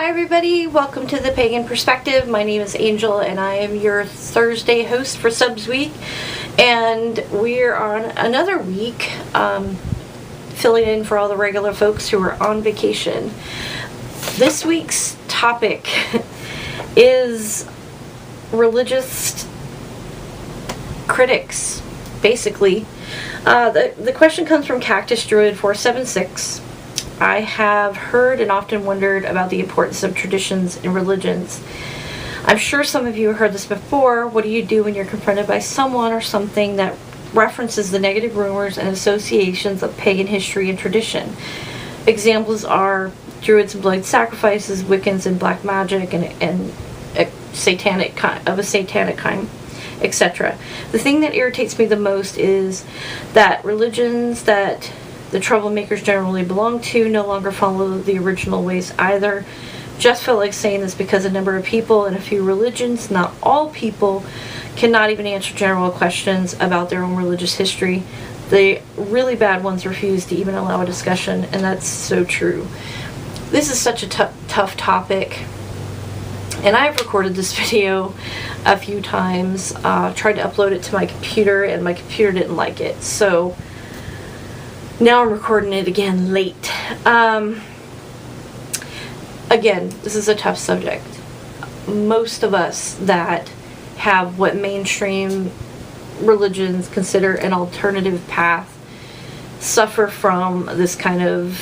Hi everybody, welcome to the Pagan Perspective. My name is Angel and I am your Thursday host for Subs Week, and we're on another week filling in for all the regular folks who are on vacation. This week's topic is religious critics, basically. The question comes from Cactus Druid 476. I have heard and often wondered about the importance of traditions in religions. I'm sure some of you have heard this before. What do you do when you're confronted by someone or something that references the negative rumors and associations of pagan history and tradition? Examples are Druids and blood sacrifices, Wiccans and black magic, and a satanic kind, etc. The thing that irritates me the most is that religions that the troublemakers generally belong to no longer follow the original ways either. Just felt like saying this because a number of people in a few religions, not all people, cannot even answer general questions about their own religious history. The really bad ones refuse to even allow a discussion, and that's so true. This is such a tough topic, and I've recorded this video a few times, tried to upload it to my computer, and my computer didn't like it, so now I'm recording it again late. Again, this is a tough subject. Most of us that have what mainstream religions consider an alternative path suffer from this kind of,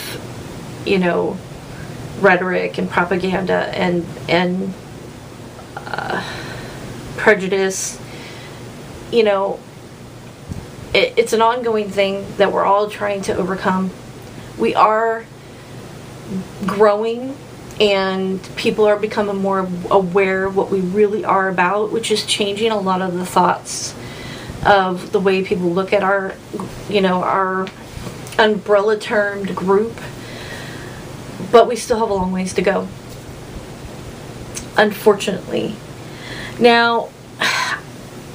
rhetoric and propaganda and prejudice. It's an ongoing thing that we're all trying to overcome. We are growing and people are becoming more aware of what we really are about, which is changing a lot of the thoughts of the way people look at our umbrella termed group. But we still have a long ways to go, unfortunately. Now,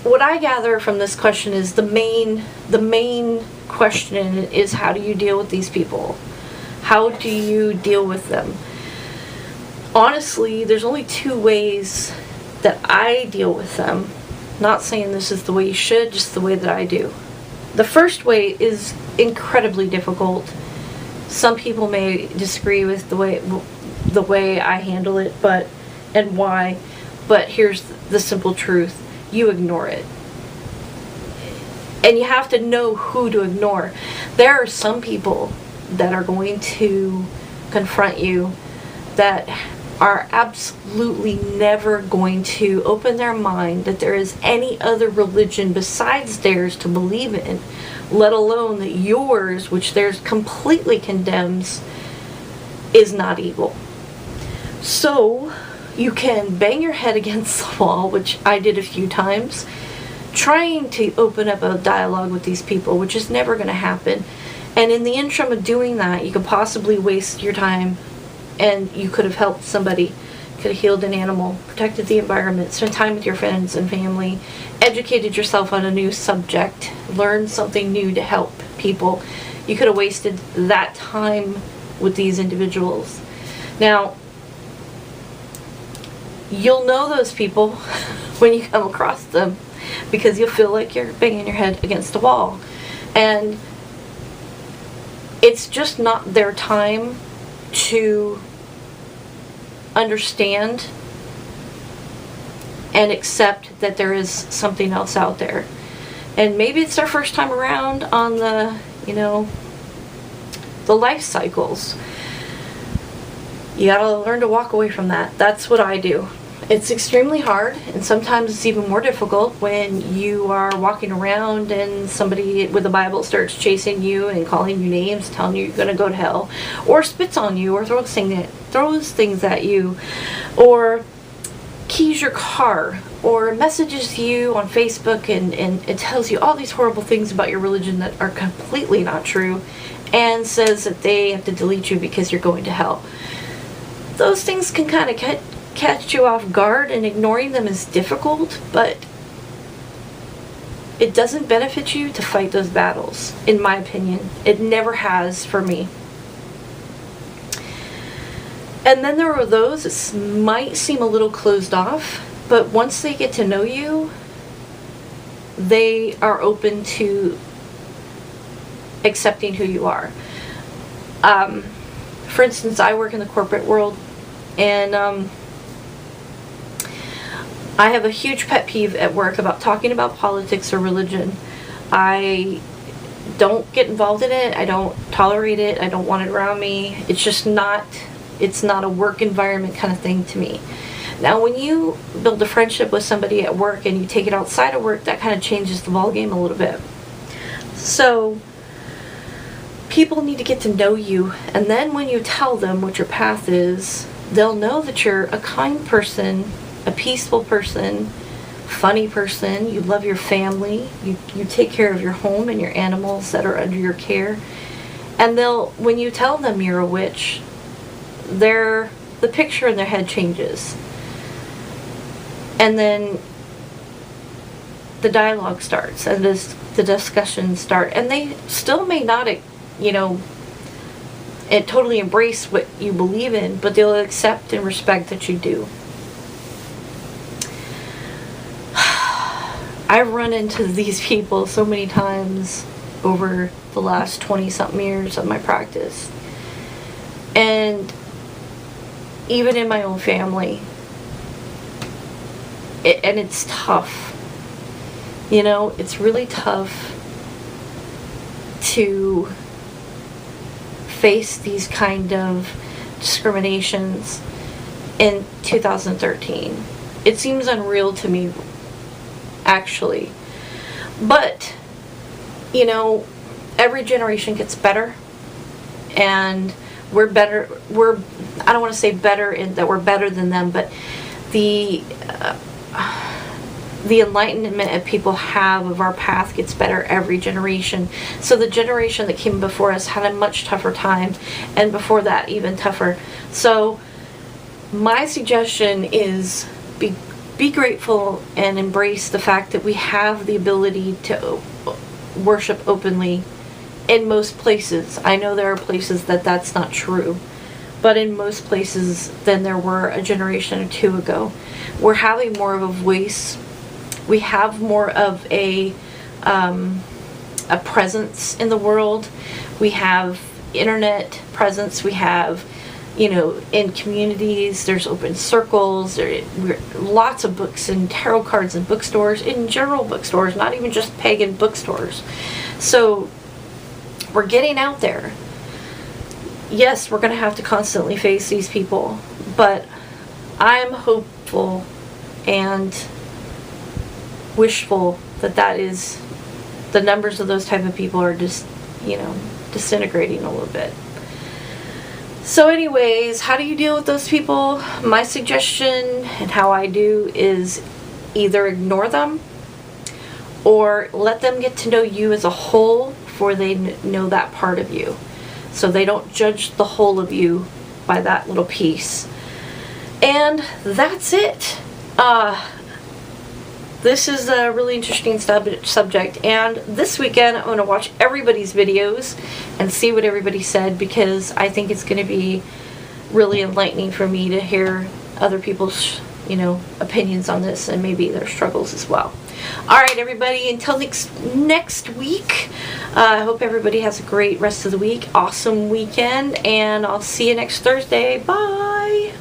what I gather from this question is the main question is, how do you deal with these people? How do you deal with them? Honestly, there's only two ways that I deal with them. Not saying this is the way you should, just the way that I do. The first way is incredibly difficult. Some people may disagree with the way I handle it, and why, but here's the simple truth. You ignore it. And you have to know who to ignore. There are some people that are going to confront you that are absolutely never going to open their mind that there is any other religion besides theirs to believe in, let alone that yours, which theirs completely condemns, is not evil. So you can bang your head against the wall, which I did a few times, trying to open up a dialogue with these people, which is never going to happen. And in the interim of doing that, you could possibly waste your time, and you could have helped somebody, could have healed an animal, protected the environment, spent time with your friends and family, educated yourself on a new subject, learned something new to help people. You could have wasted that time with these individuals. Now, you'll know those people when you come across them, because you'll feel like you're banging your head against a wall. And it's just not their time to understand and accept that there is something else out there. And maybe it's their first time around on the life cycles. You gotta learn to walk away from that. That's what I do. It's extremely hard, and sometimes it's even more difficult when you are walking around and somebody with a Bible starts chasing you and calling you names, telling you you're going to go to hell, or spits on you, or throws things at you, or keys your car, or messages you on Facebook and it tells you all these horrible things about your religion that are completely not true, and says that they have to delete you because you're going to hell. Those things can kind of catch you off guard, and ignoring them is difficult, but it doesn't benefit you to fight those battles, in my opinion. It never has for me. And then there are those that might seem a little closed off, but once they get to know you, they are open to accepting who you are. For instance, I work in the corporate world, and I have a huge pet peeve at work about talking about politics or religion. I don't get involved in it. I don't tolerate it. I don't want it around me. It's just not, it's not a work environment kind of thing to me. Now, when you build a friendship with somebody at work and you take it outside of work, that kind of changes the ballgame a little bit. So, people need to get to know you, and then when you tell them what your path is, they'll know that you're a kind person, a peaceful person, funny person, you love your family, you take care of your home and your animals that are under your care. And they'll, when you tell them you're a witch, the picture in their head changes. And then the dialogue starts, and the discussions start, and they still may not, and totally embrace what you believe in, but they'll accept and respect that you do. I've run into these people so many times over the last 20-something years of my practice. And even in my own family. And it's tough. It's really tough to face these kind of discriminations in 2013. It seems unreal to me, actually. But, every generation gets better, and we're better, I don't want to say better in that we're better than them, but the enlightenment that people have of our path gets better every generation. So the generation that came before us had a much tougher time, and before that even tougher. So my suggestion is be grateful and embrace the fact that we have the ability to worship openly in most places. I know there are places that that's not true, but in most places than there were a generation or two ago. We're having more of a voice. We have more of a presence in the world. We have internet presence. We have, in communities, there's open circles. There lots of books and tarot cards in bookstores, in general bookstores, not even just pagan bookstores. So we're getting out there. Yes, we're going to have to constantly face these people, but I'm hopeful and wishful that is, the numbers of those type of people are just, disintegrating a little bit. So anyways, how do you deal with those people? My suggestion, and how I do, is either ignore them or let them get to know you as a whole before they know that part of you. So they don't judge the whole of you by that little piece. And that's it. This is a really interesting subject, and this weekend I'm going to watch everybody's videos and see what everybody said, because I think it's going to be really enlightening for me to hear other people's, opinions on this, and maybe their struggles as well. Alright, everybody, until next week, I hope everybody has a great rest of the week, awesome weekend, and I'll see you next Thursday. Bye!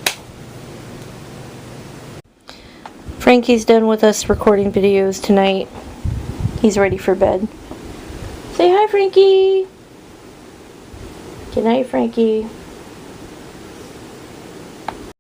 Frankie's done with us recording videos tonight. He's ready for bed. Say hi, Frankie! Good night, Frankie.